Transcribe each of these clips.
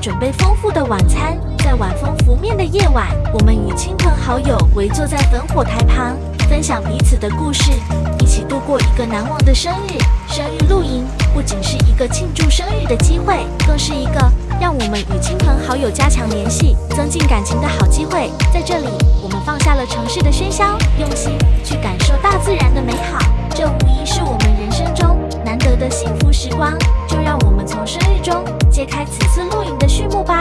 准备丰富的晚餐。在晚风拂面的夜晚，我们与亲朋好友围坐在烽火台旁，分享彼此的故事，一起度过一个难忘的生日。生日露营不仅是一个庆祝生日的机会，更是一个让我们与亲朋好友加强联系、增进感情的好机会。在这里，我们放下了城市的喧嚣，用心去感受大自然的美好。这无疑是我们人生中难得的幸福时光。就让我们从生日中揭开此次露营的序幕吧。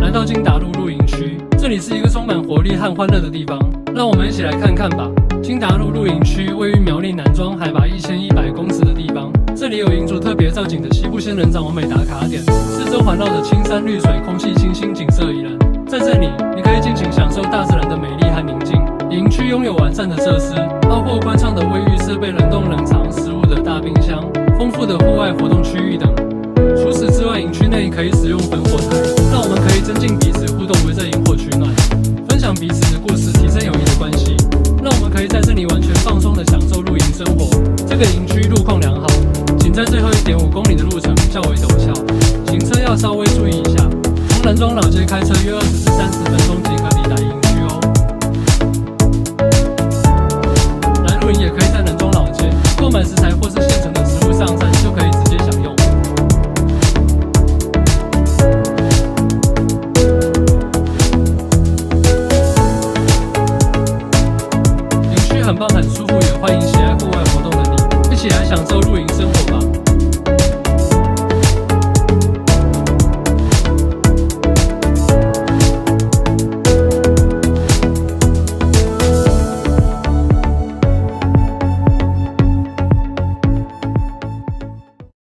来到金达路露营区，这里是一个充满活力和欢乐的地方，让我们一起来看看吧。金达路露营区位于苗栗南庄海拔1100公尺的地方，这里有营主特别造景的西部仙人掌完美打卡点，四周环绕着青山绿水，空气清新，景色宜人。在这里，你可以尽情享受大自然的美丽和宁静。营区拥有完善的设施，包括宽敞的卫浴设备、冷冻冷藏食物的大冰箱、丰富的户外活动区域等。除此之外，营区内可以使用烽火台，让我们可以增进彼此互动，围着萤火取暖，分享彼此的故事，提升友谊的关系。让我们可以在这里完全放松地享受露营生活。这个营区路况良好，仅在最后1.5公里的路程较为陡峭，行车要稍微注意一下。从南庄老街开车约20至30分